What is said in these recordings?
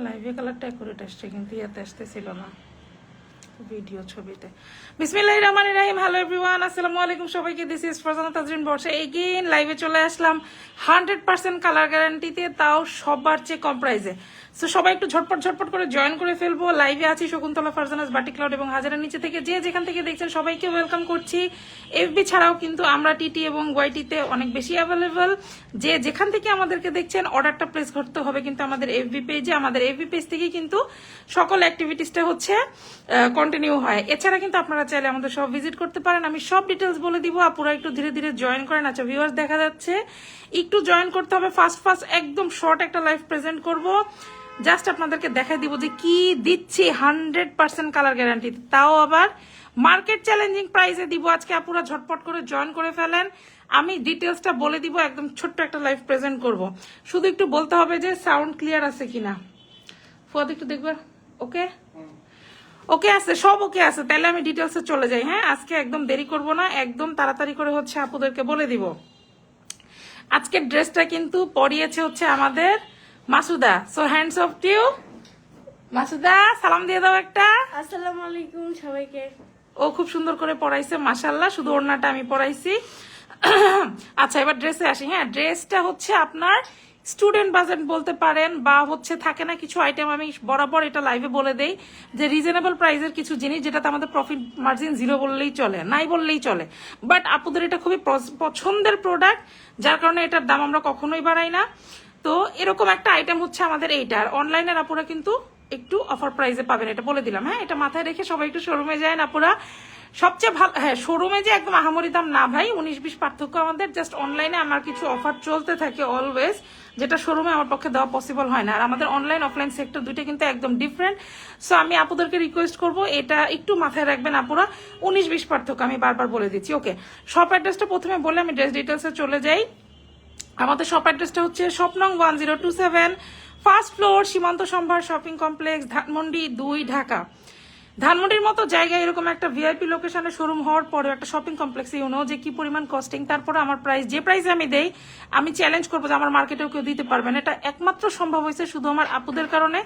লাইভে কালারটা অ্যাকুরেট আসছে কিন্তু ইয়াতে আসতেছিল না ভিডিও ছবিতে। বিসমিল্লাহির রহমানির রহিম। হ্যালো এভরিওয়ান, আসসালামু আলাইকুম সবাইকে। This is Farzana Tazreen Barsha again লাইভে চলে আসলাম 100% কালার গ্যারান্টিতে, তাও সবার চেয়ে কম প্রাইসে। সো সবাই একটু ঝটপট ঝটপট করে জয়েন করে ফেলবো। লাইভে আছি শকুন্তলা ফারজানাস বাটিক ক্লাউড এবং হাজারের নিচে থেকে যে যেখান থেকে দেখছেন সবাইকে ওয়েলকাম করছি। এফবি ছাড়াও কিন্তু আমরা টিটি এবং ওয়াইটিতে অনেক বেশি অ্যাভেলেবল। যে যেখান থেকে আমাদেরকে দেখছেন অর্ডারটা প্লেস করতে হবে কিন্তু আমাদের এফবি পেজে। আমাদের এফবি পেজ থেকে কিন্তু সকল অ্যাক্টিভিটিসটা হচ্ছে কন্টিনিউ হয়। এছাড়া কিন্তু আপনারা চাইলে আমাদের সব ভিজিট করতে পারেন। আমি সব ডিটেলস বলে দিব, আপুরা একটু ধীরে ধীরে জয়েন করেন। আচ্ছা ভিউয়ার্স দেখা যাচ্ছে একটু জয়েন করতে হবে ফার্স্ট ফার্স্ট, একদম শর্ট একটা লাইভ প্রেজেন্ট করব। জাস্ট আপনাদেরকে দেখাই দিব যে কি দিচ্ছি 100% কালার গ্যারান্টি, তাও আবার মার্কেট চ্যালেঞ্জিং প্রাইসে দিব আজকে। আপুরা ঝটপট করে জয়েন করে ফেলেন। আমি ডিটেলসটা বলে দিব, একদম ছোট্ট একটা লাইভ প্রেজেন্ট করব। শুধু একটু বলতে হবে যে সাউন্ড ক্লিয়ার আছে কিনা। ফুয়াদ একটু দেখবে। ওকে ওকে আছে, সব ওকে আছে। তাহলে আমি ডিটেলসে চলে যাই। হ্যাঁ, আজকে একদম দেরি করব না, একদম তাড়াতাড়ি করে হচ্ছে আপুদেরকে বলে দিব। আজকের ড্রেসটা কিন্তু পরিয়েছে হচ্ছে আমাদের Masuda. So hands off to Masuda, সালাম দিয়ে দাও একটা। আসসালামু আলাইকুম সবাইকে। ও খুব সুন্দর করে পড়াইছে মাশাআল্লাহ, শুধু ওড়নাটা আমি পড়াইছি। আচ্ছা এবার ড্রেসে আসি। হ্যাঁ, ড্রেসটা হচ্ছে আপনার স্টুডেন্ট বাজেট বলতে পারেন, বা হচ্ছে থাকে না কিছু আইটেম, আমি বরাবর এটা লাইভে বলে দেই যে রিজনেবল প্রাইসের কিছু জিনিস যেটাতে আমাদের প্রফিট মার্জিন জিরো বললেই চলে, নাই বললেই চলে, বাট আপুদের এটা খুবই পছন্দের প্রোডাক্ট, যার কারণে এটার দাম আমরা কখনোই বাড়াই না। তো এরকম একটা আইটেম হচ্ছে আমাদের এইটা। আর অনলাইনের আপুরা কিন্তু একটু অফার প্রাইসে পাবেন, এটা বলে দিলাম। হ্যাঁ, এটা মাথায় রেখে সবাই একটু শোরুমে যায় আপুরা। সবচেয়ে ভালো, হ্যাঁ শোরুমে যে একদম আহামরি দাম না ভাই, 19-20 পার্থক্য আমাদের। জাস্ট অনলাইনে আমার কিছু অফার চলতে থাকে অলওয়েজ, যেটা শোরুমে আমার পক্ষে দেওয়া পসিবল হয় না। আর আমাদের অনলাইন অফলাইন সেক্টর দুইটা কিন্তু একদম ডিফারেন্ট। সো আমি আপুদেরকে রিকোয়েস্ট করবো এটা একটু মাথায় রাখবেন আপুরা, 19-20 পার্থক্য আমি বারবার বলে দিচ্ছি। ওকে, শপ অ্যাড্রেসটা প্রথমে বলে আমি ড্রেস ডিটেলসে চলে যাই। আমাদের শপ অ্যাড্রেসটা হচ্ছে শপ নং 1027, ফার্স্ট ফ্লোর, সীমান্ত সম্ভার শপিং কমপ্লেক্স, ধানমন্ডি 2, ঢাকা। ধানমন্ডির মতো জায়গায় এরকম একটা ভিআইপি লোকেশনে শোরুম হওয়ার পরে একটা শপিং কমপ্লেক্সে ইউনো যে কি পরিমাণ কস্টিং, তারপরে আমার প্রাইস যে প্রাইসে আমি দেই, আমি চ্যালেঞ্জ করবো যে আমার মার্কেটেও কেউ দিতে পারবেন। এটা একমাত্র সম্ভব হয়েছে শুধু আমার আপুদের কারণে,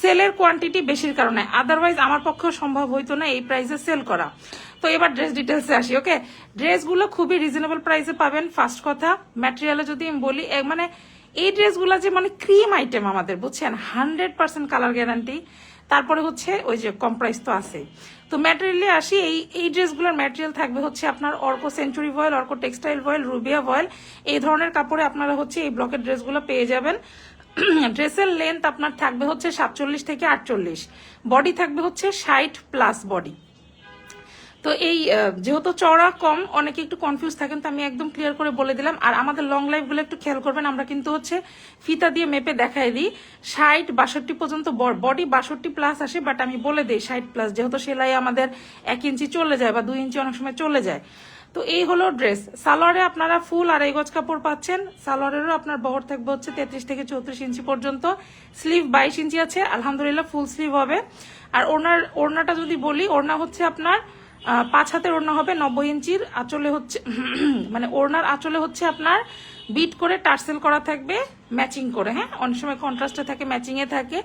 সেলের কোয়ান্টিটি বেশির কারণে। আদারওয়াইজ আমার পক্ষেও সম্ভব হইতো না এই প্রাইসে সেল করা। তো এবার ড্রেস ডিটেলসে আসি। ওকে, ড্রেসগুলো খুবই রিজনেবল প্রাইসে পাবেন। ফার্স্ট কথা, ম্যাটেরিয়ালে যদি আমি বলি, মানে এই ড্রেসগুলো যে মানে ক্রিম আইটেম আমাদের, বুঝছেন, 100% কালার গ্যারান্টি। তারপরে হচ্ছে ওই যে কম প্রাইস তো আছে। তো ম্যাটেরিয়ালে আসি। এই ড্রেসগুলোর ম্যাটেরিয়াল থাকবে হচ্ছে আপনার অর্কো সেঞ্চুরি ভয়েল, অর্কো টেক্সটাইল ভয়েল, রুবিয়া ভয়েল, এই ধরনের কাপড়ে আপনারা হচ্ছে এই ব্লকের ড্রেসগুলো পেয়ে যাবেন। ড্রেসের লেন্থ আপনার থাকবে হচ্ছে 47 থেকে 48, বডি থাকবে হচ্ছে 60+ বডি। তো এই যেহেতু চওড়া কম, অনেকে একটু কনফিউজ থাকেন, তো আমি একদম ক্লিয়ার করে বলে দিলাম। আর আমাদের লং লাইফ গুলো একটু খেয়াল করবেন, আমরা কিন্তু হচ্ছে ফিতা দিয়ে মেপে দেখাই দিই 60-62 পর্যন্ত বডি, 62+ আসে, বাট আমি বলে দিই 60+, যেহেতু সেলাই আমাদের 1 ইঞ্চি চলে যায় বা 2 ইঞ্চি অনেক সময় চলে যায়। তো এই হলো ড্রেস। সালোয়ারে আপনারা ফুল 2.5 গজ কাপড় পাচ্ছেন। সালোয়ারেরও আপনার বহর থাকবে হচ্ছে 33 থেকে 34 ইঞ্চি পর্যন্ত। স্লিভ 22 ইঞ্চি আছে, আলহামদুলিল্লাহ ফুল স্লিভ হবে। আর ওড়নাটা যদি বলি, ওড়না হচ্ছে আপনার 5 হাতের ওড়না হবে, 90 ইঞ্চির। আঁচলে হচ্ছে মানে ওড়নার আঁচলে হচ্ছে আপনার বিট করে টার্সেল করা থাকবে ম্যাচিং করে। হ্যাঁ, অনেক সময় কন্ট্রাস্টে থাকে, ম্যাচিং এ থাকে।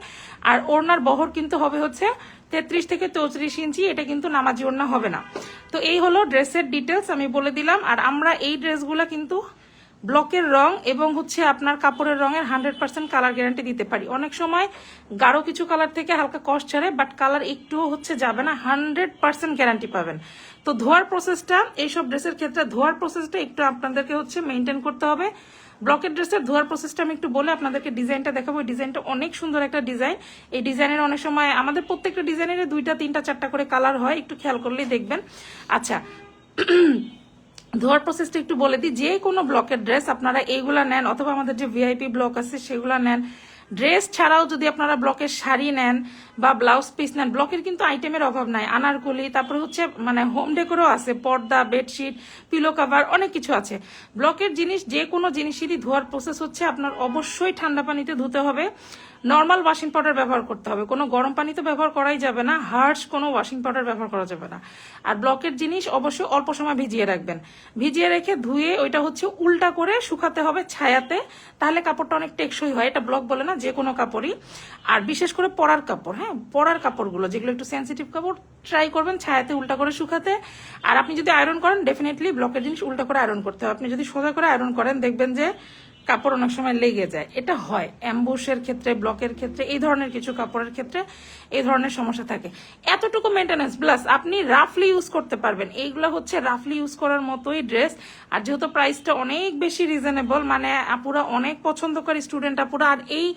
আর ওড়নার বহর কিন্তু হবে হচ্ছে 33 থেকে 34 ইঞ্চি, এটা কিন্তু নামাজি ওড়না হবে না। তো এই হলো ড্রেসের ডিটেলস, আমি বলে দিলাম। আর আমরা এই ড্রেসগুলো কিন্তু ব্লকের রং এবং হচ্ছে আপনার কাপড়ের রঙের 100% কালার গ্যারান্টি দিতে পারি। অনেক সময় গাঢ় কিছু কালার থেকে হালকা কষ্ট ছাড়ে, বাট কালার একটুও হচ্ছে যাবে না, 100% গ্যারান্টি পাবেন। তো ধোয়ার প্রসেসটা, এইসব ড্রেসের ক্ষেত্রে ধোয়ার প্রসেসটা একটু আপনাদেরকে হচ্ছে মেনটেন করতে হবে। ব্লকের ড্রেসের ধোয়ার প্রসেসটা আমি একটু বলে আপনাদেরকে ডিজাইনটা দেখাবো। ডিজাইনটা অনেক সুন্দর একটা ডিজাইন। এই ডিজাইনের অনেক সময় আমাদের প্রত্যেকটা ডিজাইনের 2টা 3টা 4টা করে কালার হয়, একটু খেয়াল করলেই দেখবেন। আচ্ছা, ধোয়ার প্রসেসটা একটু বলে দিই। যে কোনো ব্লকের ড্রেস আপনারা এইগুলা নেন, অথবা আমাদের যে ভিআইপি ব্লক আছে সেগুলা নেন। ড্রেস ছাড়াও যদি আপনারা ব্লকের শাড়ি নেন বা ব্লাউজ পিস নেন, ব্লকের কিন্তু আইটেমের অভাব নাই। আনারকলি, তারপরে হচ্ছে মানে হোম ডেকোরও আছে, পর্দা, বেডশিট, পিলো কাভার, অনেক কিছু আছে। ব্লকের জিনিস যে কোনো জিনিসেরই ধোয়ার প্রসেস হচ্ছে আপনার অবশ্যই ঠান্ডা পানিতে ধুতে হবে। নর্মাল ওয়াশিং পাউডার ব্যবহার করতে হবে, কোনো গরম পানি তো ব্যবহার করাই যাবে না, হার্শ কোনো ওয়াশিং পাউডার ব্যবহার করা যাবে না। আর ব্লকের জিনিস অবশ্যই অল্প সময় ভিজিয়ে রাখবেন, ভিজিয়ে রেখে ধুয়ে ওইটা হচ্ছে উল্টা করে শুকাতে হবে ছায়াতে, তাহলে কাপড়টা অনেক টেকসই হয়। এটা ব্লক বলে না, যে কোনো কাপড়ই। আর বিশেষ করে পরার কাপড়, হ্যাঁ পরার কাপড়গুলো যেগুলো একটু সেন্সিটিভ কাপড় ট্রাই করবেন ছায়াতে উল্টা করে শুকাতে। আর আপনি যদি আয়রন করেন ডেফিনেটলি ব্লকের জিনিস উল্টা করে আয়রন করতে হবে। আপনি যদি সোজা করে আয়রন করেন দেখবেন যে কাপড় অনেক সময় লেগে যায়, এটা হয় অ্যাম্বুশের ক্ষেত্রে, ব্লকের ক্ষেত্রে, এই ধরনের কিছু কাপড়ের ক্ষেত্রে এই ধরনের সমস্যা থাকে। এতটুকু মেনটেন্যান্স প্লাস আপনি রাফলি ইউজ করতে পারবেন। এইগুলো হচ্ছে রাফলি ইউজ করার মতোই ড্রেস। আর যেহেতু প্রাইসটা অনেক বেশি রিজনেবল, মানে আপুরা অনেক পছন্দ করে, স্টুডেন্ট আপুরা। আর এই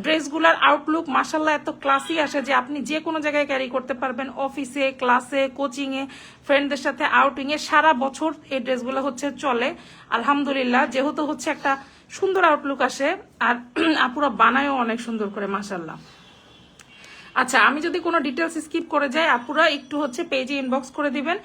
ড্রেসগুলোর আউটলুক মাসাল্লাহ এত ক্লাসি আসে যে আপনি যে কোনো জায়গায় ক্যারি করতে পারবেন, অফিসে, ক্লাসে, কোচিংয়ে, ফ্রেন্ডদের সাথে আউটিংয়ে, সারা বছর এই ড্রেসগুলো হচ্ছে চলে আলহামদুলিল্লাহ। যেহেতু হচ্ছে একটা সুন্দর আউটলুক আসে আর আপুরা বানায়ও অনেক সুন্দর করে মাশাল্লাহ। আচ্ছা, আমি যদি কোনো ডিটেলস স্কিপ করে যাই আপুরা একটু হচ্ছে পেজে ইনবক্স করে দিবেন,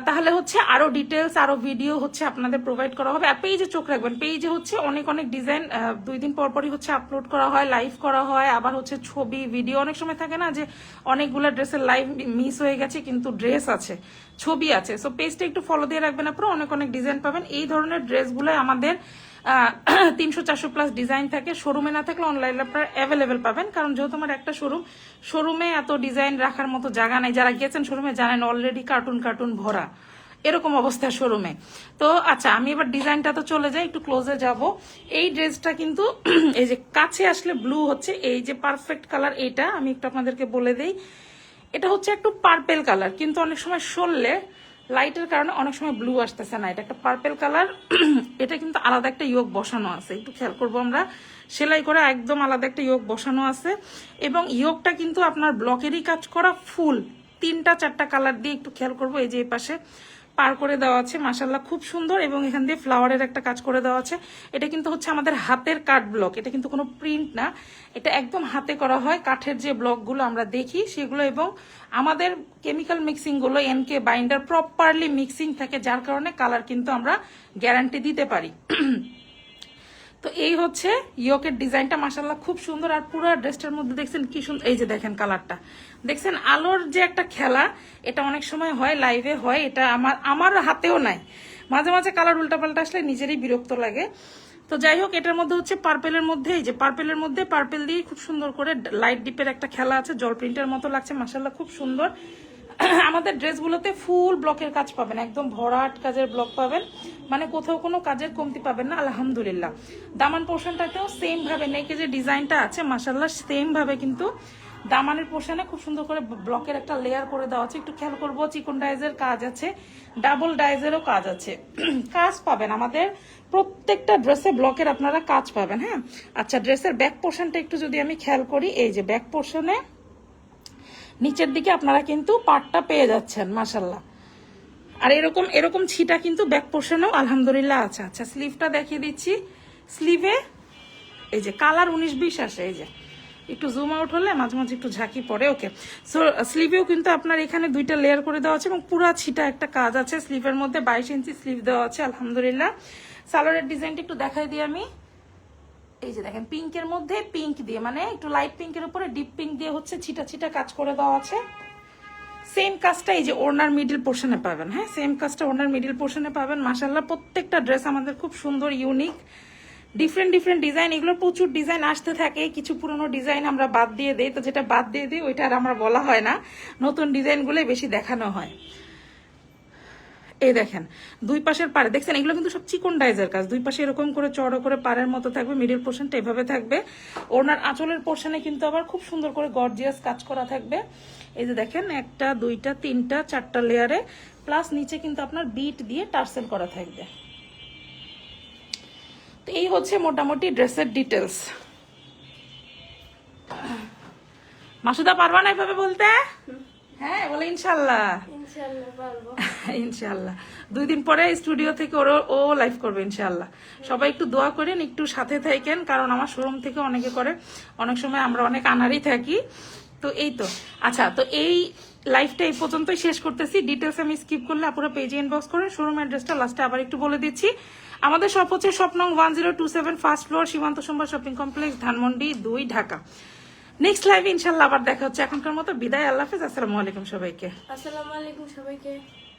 তাহলে হচ্ছে আরো ডিটেলস আরো ভিডিও হচ্ছে আপনাদের প্রোভাইড করা হবে। আর পেজে চোখ রাখবেন, পেজে হচ্ছে অনেক অনেক ডিজাইন 2 দিন পর পরই হচ্ছে আপলোড করা হয়, লাইভ করা হয়। আবার হচ্ছে ছবি ভিডিও, অনেক সময় থাকে না যে অনেকগুলো ড্রেসের লাইভ মিস হয়ে গেছে কিন্তু ড্রেস আছে, ছবি আছে। সো পেজটা একটু ফলো দিয়ে রাখবেন আপনারা, অনেক অনেক ডিজাইন পাবেন। এই ধরনের ড্রেসগুলো আমাদের 300-400 প্লাস ডিজাইন থাকে। শোরুমে না থাকলে অনলাইনে আপনারা অ্যাভেলেবেল পাবেন, কারণ যেহেতু আমার একটা শোরুম, শোরুমে এত ডিজাইন রাখার মতো জায়গা নাই। যারা গেছেন শোরুমে জানেন অলরেডি কার্টুন কার্টুন ভরা এরকম অবস্থা শোরুমে। তো আচ্ছা, আমি এবার ডিজাইনটা তো চলে যাই, একটু ক্লোজে যাব। এই ড্রেসটা কিন্তু এই যে কাছে আসলে ব্লু হচ্ছে, এই যে পারফেক্ট কালার, এটা আমি একটু আপনাদেরকে বলে দেই। এটা হচ্ছে একটু পার্পেল কালার, কিন্তু অনেক সময় সরলে লাইটের কারণে অনেক সময় ব্লু আসতেছে না। এটা একটা পার্পেল কালার, এটা কিন্তু আলাদা একটা ইয়োগ বসানো আছে, একটু খেয়াল করবো আমরা, সেলাই করে একদম আলাদা একটা ইয়োগ বসানো আছে। এবং ইয়োগটা কিন্তু আপনার ব্লকেরই কাজ করা, ফুল 3-4টা কালার দিয়ে একটু খেয়াল করবো। এই যে এই পাশে পার করে দেওয়া আছে মাশাল্লাহ, খুব সুন্দর। এবং এখান দিয়ে ফ্লাওয়ারের একটা কাজ করে দেওয়া আছে। এটা কিন্তু হচ্ছে আমাদের হাতের কাঠ ব্লক, এটা কিন্তু কোনো প্রিন্ট না, এটা একদম হাতে করা হয়। কাঠের যে ব্লকগুলো আমরা দেখি সেগুলো, এবং আমাদের কেমিক্যাল মিক্সিং গুলো এনকে বাইন্ডার প্রপারলি মিক্সিং থাকে, যার কারণে কালার কিন্তু আমরা গ্যারান্টি দিতে পারি। তো এই হচ্ছে ইয়োকের ডিজাইনটা মাশাল্লাহ খুব সুন্দর। আর পুরো ড্রেসটার মধ্যে দেখছেন কি সুন্দর, এই যে দেখেন কালারটা দেখছেন, আলোর যে একটা খেলা, এটা অনেক সময় হয় লাইভে হয়, এটা আমার হাতেও নাই। মাঝে মাঝে কালার উল্টাপাল্টা আসলে নিজেরই বিরক্ত লাগে। তো যাই হোক, এটার মধ্যে হচ্ছে পার্পেলের মধ্যে, এই যে পার্পেলের মধ্যে পার্পেল দিয়ে খুব সুন্দর করে লাইট ডিপের একটা খেলা আছে, জল প্রিন্টের মতো লাগছে মাশাল্লাহ, খুব সুন্দর। আমাদের ড্রেসগুলোতে ফুল ব্লকের কাজ পাবেন, একদম ভরাট কাজের ব্লক পাবেন, মানে কোথাও কোনো কাজের কমতি পাবেন না আলহামদুলিল্লাহ। দামান পোর্শনটাতেও সেম ভাবে নেকে যে ডিজাইনটা আছে মাশাল্লাহ সেম ভাবে কিন্তু দামানের পোর্শনে খুব সুন্দর করে ব্লকের একটা লেয়ার করে দেওয়া আছে। একটু খেয়াল করবো, চিকন ডাইজের কাজ আছে, ডাবল ডাইজেরও কাজ আছে, কাজ পাবেন আমাদের প্রত্যেকটা ড্রেসে ব্লকের আপনারা কাজ পাবেন। হ্যাঁ আচ্ছা, ড্রেসের ব্যাক পোর্শনটা একটু যদি আমি খেয়াল করি, এই যে ব্যাক পোর্শনে নিচের দিকে আপনারা কিন্তু পাটটা পেয়ে যাচ্ছেন মাশাল্লাহ। আর এরকম এরকম ছিটা কিন্তু ব্যাক পোর্শনেও আলহামদুলিল্লাহ আছে। আচ্ছা, স্লিভটা দেখিয়ে দিচ্ছি। স্লিভে এই যে কালার 19-20 আসে, এই যে একটু জুম আউট হলে মাঝে মাঝে একটু ঝাঁকি পড়ে। ওকে, সো স্লিভেও কিন্তু আপনার এখানে 2টা লেয়ার করে দেওয়া আছে এবং পুরা ছিটা একটা কাজ আছে। স্লিভের মধ্যে 22 ইঞ্চি স্লিভ দেওয়া আছে আলহামদুলিল্লাহ। সালোয়ারের ডিজাইনটা একটু দেখাই দিই আমি। এই যে দেখেন পিঙ্কের মধ্যে পিঙ্ক দিয়ে, মানে একটু লাইট পিঙ্কের উপরে ডিপ পিঙ্ক দিয়ে হচ্ছে ছিটা ছিটা কাজ করে দেওয়া আছে। সেম কাজটা এই যে ওড়নার মিডল পোর্শনে পাবেন। হ্যাঁ, সেম কাজটা ওড়নার মিডল পোর্শনে পাবেন মাশাল্লাহ। প্রত্যেকটা ড্রেস আমাদের খুব সুন্দর, ইউনিক, ডিফারেন্ট ডিফারেন্ট ডিজাইন। এগুলো প্রচুর ডিজাইন আসতে থাকে, কিছু পুরনো ডিজাইন আমরা বাদ দিয়ে দেই, তো যেটা বাদ দিয়ে দিই ওইটা আর আমরা বলা হয় না, নতুন ডিজাইনগুলোই বেশি দেখানো হয়। এই দেখেন দুই পাশের পাড়ে দেখছেন, এগুলো কিন্তু সব চিকন ডাইজের কাজ, দুই পাশে এরকম করে চড়ো করে পাড়ের মতো থাকবে, মিডিল পোর্শনটা এভাবে থাকবে। ওনার আঁচলের পোর্শনে কিন্তু আবার খুব সুন্দর করে গর্জিয়াস কাজ করা থাকবে। এই যে দেখেন 1টা 2টা 3টা 4টা লেয়ারে, প্লাস নিচে কিন্তু আপনার বিট দিয়ে টার্সেল করা থাকবে। তো এই হচ্ছে মোটামুটি ড্রেসের ডিটেলস। মাসুদা পারবা না এভাবে বলতে? হ্যাঁ বলে ইনশাল্লাহ, ইনশাআল্লাহ পারবো। ইনশাল্লাহ 2 দিন পরে স্টুডিও থেকে ও লাইভ করবে ইনশাল্লাহ। সবাই একটু দোয়া করেন, একটু সাথে থাকেন, কারণ আমার শোরুম থেকে অনেকে করে, অনেক সময় আমরা অনেক আনারই থাকি। তো এই তো আচ্ছা, তো এই লাইভটা এই পর্যন্তই শেষ করতেছি। ডিটেলস আমি স্কিপ করলে আপনারা পেজে ইনবক্স করেন। শোরুম অ্যাড্রেসটা লাস্টে আবার একটু বলে দিচ্ছি। আমাদের শপ হচ্ছে শপ নং 1027 ফার্স্ট ফ্লোর, সীমান্ত সোমবার shopping complex, Dhanmondi 2, Dhaka. Next লাইভে ইনশাল্লাহ আবার দেখা হচ্ছে। এখনকার মতো বিদায়, আল্লাহ হাফেজ, আসসালামু আলাইকুম সবাইকে। আসসালামু আলাইকুম সবাইকে।